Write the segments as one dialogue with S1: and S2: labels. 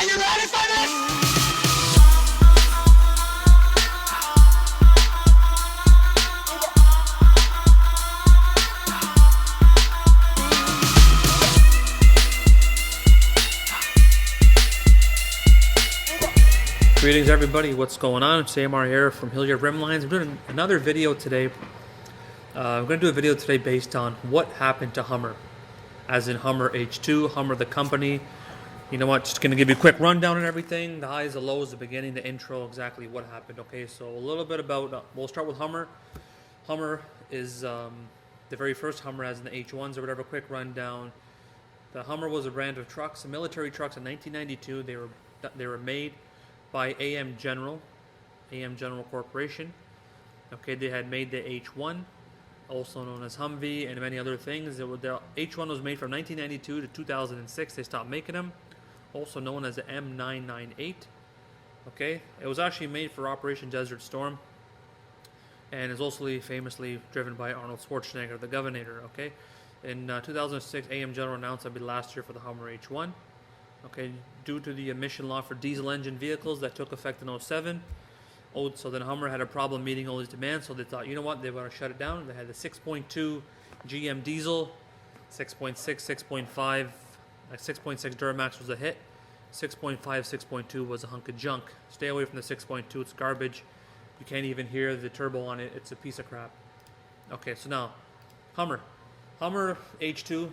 S1: you ready for this?
S2: Greetings everybody, what's going on? It's AMAR here from Hillyard Rimlines. I'm doing another video today. I'm going to do a video today based on what happened to Hummer. As in Hummer H2, Hummer the company. You know what, just going to give you a quick rundown on everything. The highs, the lows, the beginning, the intro, exactly what happened. Okay, so a little bit about, we'll start with Hummer. Hummer is the very first Hummer as in the H1s or whatever, quick rundown. The Hummer was a brand of trucks, military trucks in 1992. They were made by AM General Corporation. Okay, they had made the H1, also known as Humvee, and many other things. The H1 was made from 1992 to 2006. They stopped making them, also known as the M998. Okay, it was actually made for Operation Desert Storm, and is also famously driven by Arnold Schwarzenegger, the Governor. Okay, in 2006, AM General announced that would be last year for the Hummer H1. Okay, due to the emission law for diesel engine vehicles that took effect in 07. So then Hummer had a problem meeting all these demands, so they thought, you know what, they want to shut it down. They had the 6.2 GM diesel, 6.6, 6.5, 6.6 Duramax was a hit, 6.5, 6.2 was a hunk of junk. Stay away from the 6.2, it's garbage. You can't even hear the turbo on it, it's a piece of crap. Okay, so now, Hummer H2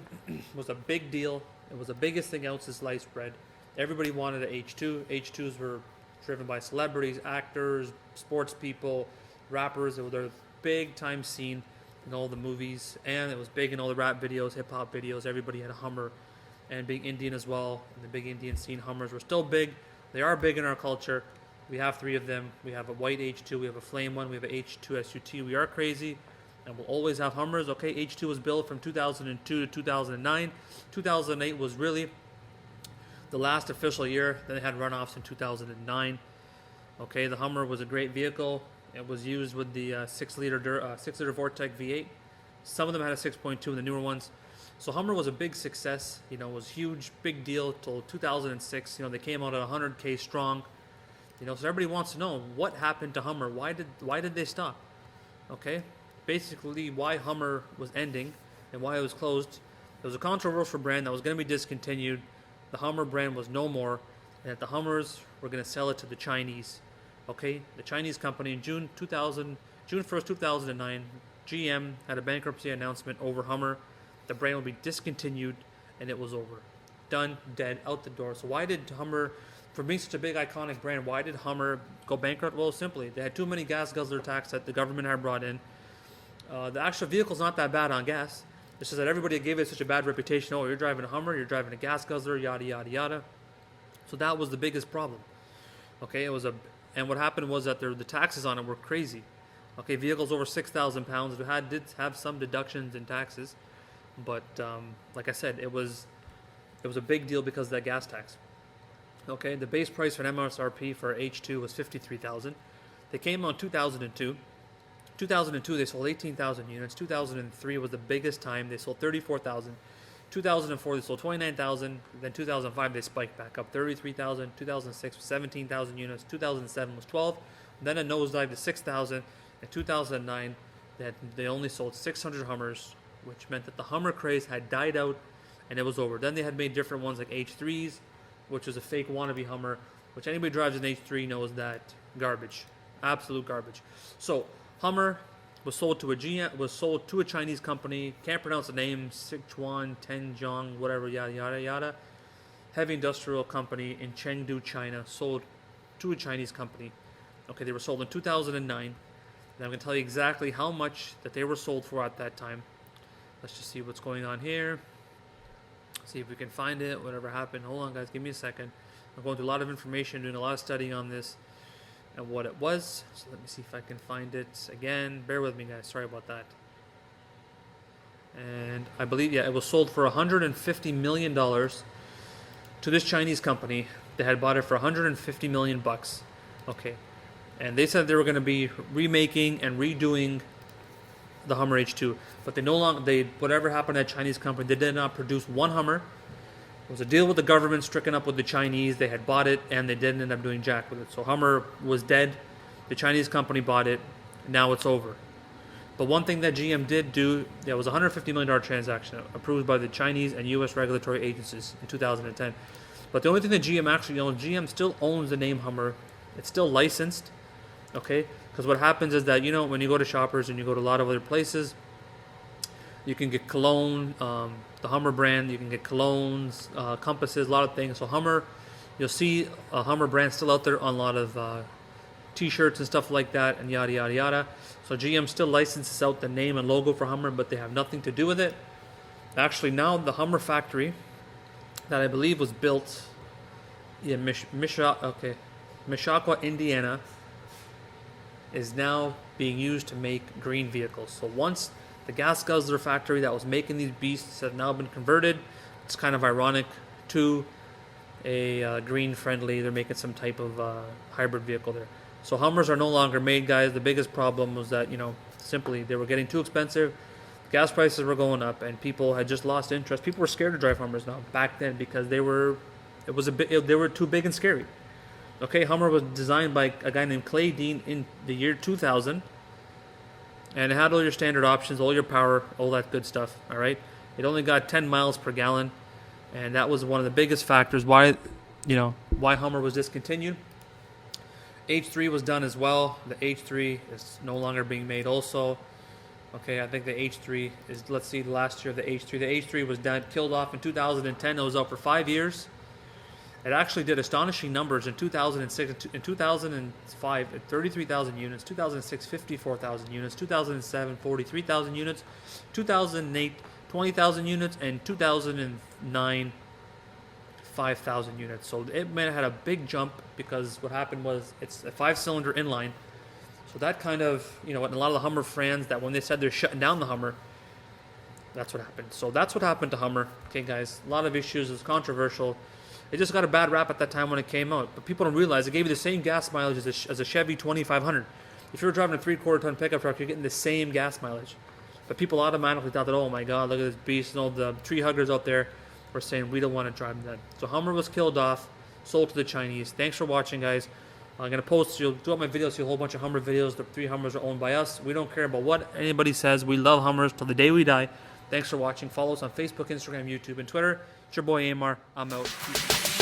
S2: was a big deal. It was the biggest thing out since sliced bread. Everybody wanted an H2. H2s were driven by celebrities, actors, sports people, rappers. It was a big time scene in all the movies, and it was big in all the rap videos, hip hop videos. Everybody had a Hummer, and being Indian as well. In the big Indian scene, Hummers were still big. They are big in our culture. We have three of them. We have a white H2, we have a flame one, we have a H2 SUT. We are crazy, and we'll always have Hummers. Okay, H2 was built from 2002 to 2009. 2008 was really the last official year. Then they had runoffs in 2009. Okay, the Hummer was a great vehicle. It was used with the 6-liter Vortec V8. Some of them had a 6.2 in the newer ones. So Hummer was a big success. You know, it was huge, big deal till 2006. You know, they came out at 100K strong. You know, so everybody wants to know what happened to Hummer. Why did they stop? Okay, basically why Hummer was ending and why it was closed. It was a controversial brand that was going to be discontinued. The Hummer brand was no more, and that the Hummers were going to sell it to the Chinese. Okay, the Chinese company in June 1st, 2009, GM had a bankruptcy announcement over Hummer. The brand would be discontinued, and it was over. Done, dead, out the door. So why did Hummer, for being such a big iconic brand, why did Hummer go bankrupt? Well, simply, they had too many gas guzzler tax that the government had brought in. The actual vehicle's not that bad on gas. It's just that everybody gave it such a bad reputation. Oh, you're driving a Hummer, you're driving a gas guzzler, yada, yada, yada. So that was the biggest problem. Okay, and what happened was that the taxes on it were crazy. Okay, vehicles over 6,000 pounds did have some deductions in taxes, but like I said, it was a big deal because of that gas tax. Okay, the base price for an MSRP for H2 was $53,000. They came out in 2002. 2002, they sold 18,000 units. 2003 was the biggest time. They sold 34,000. 2004, they sold 29,000. Then 2005, they spiked back up 33,000. 2006 was 17,000 units. 2007 was 12. Then a nosedive to 6,000. In 2009, they only sold 600 Hummers, which meant that the Hummer craze had died out, and it was over. Then they had made different ones like H3s, which was a fake wannabe Hummer, which anybody who drives an H3 knows that garbage, absolute garbage. So Hummer was sold to a Chinese company. Can't pronounce the name. Sichuan, Tenjiang, whatever, yada yada yada. Heavy industrial company in Chengdu, China, sold to a Chinese company. Okay, they were sold in 2009. And I'm going to tell you exactly how much that they were sold for at that time. Let's just see what's going on here. See if we can find it. Whatever happened. Hold on, guys. Give me a second. I'm going through a lot of information, doing a lot of studying on this and what it was. So let me see if I can find it again. Bear with me, guys. Sorry about that. And I believe, yeah, it was sold for $150 million to this Chinese company. They had bought it for $150 million bucks. Okay. And they said they were going to be remaking and redoing the Hummer H2, but whatever happened to that Chinese company, they did not produce one Hummer. It was a deal with the government, stricken up with the Chinese. They had bought it, and they didn't end up doing jack with it. So Hummer was dead. The Chinese company bought it. Now it's over. But one thing that GM did do, there was a $150 million transaction approved by the Chinese and U.S. regulatory agencies in 2010. But the only thing that GM actually owns, GM still owns the name Hummer. It's still licensed, okay? Because what happens is that, you know, when you go to Shoppers and you go to a lot of other places, you can get cologne, the Hummer brand, you can get colognes, compasses, a lot of things. So Hummer, you'll see a Hummer brand still out there on a lot of t-shirts and stuff like that, and yada, yada, yada. So GM still licenses out the name and logo for Hummer, but they have nothing to do with it. Actually, now the Hummer factory that I believe was built in Mishawaka, Indiana, is now being used to make green vehicles. So once the gas guzzler factory that was making these beasts have now been converted, it's kind of ironic, to a green-friendly, they're making some type of hybrid vehicle there. So Hummers are no longer made, guys. The biggest problem was that, you know, simply they were getting too expensive. Gas prices were going up, and people had just lost interest. People were scared to drive Hummers now back then because they were too big and scary. Okay, Hummer was designed by a guy named Clay Dean in the year 2000, and it had all your standard options, all your power, all that good stuff. All right, it only got 10 miles per gallon, and that was one of the biggest factors why Hummer was discontinued. H3 was done as well. The H3 is no longer being made also. Okay, I think the H3 is, let's see, the last year of the H3. The H3 was done, killed off in 2010. It was out for 5 years. It actually did astonishing numbers in 2006. In 2005, 33,000 units. 2006, 54,000 units. 2007, 43,000 units. 2008, 20,000 units. And 2009, 5,000 units. So it may have had a big jump because what happened was it's a 5-cylinder inline. So that kind of, you know, and a lot of the Hummer fans, that when they said they're shutting down the Hummer, that's what happened. So that's what happened to Hummer. Okay, guys, a lot of issues. It's controversial. It just got a bad rap at that time when it came out. But people don't realize it gave you the same gas mileage as a Chevy 2500. If you're driving a 3/4 ton pickup truck, you're getting the same gas mileage. But people automatically thought that, oh my God, look at this beast. And all the tree huggers out there were saying we don't want to drive that. So Hummer was killed off, sold to the Chinese. Thanks for watching, guys. I'm going to post, you'll do up my videos, see a whole bunch of Hummer videos. The 3 Hummers are owned by us. We don't care about what anybody says. We love Hummers till the day we die. Thanks for watching. Follow us on Facebook, Instagram, YouTube, and Twitter. It's your boy AMAR. I'm out. Peace.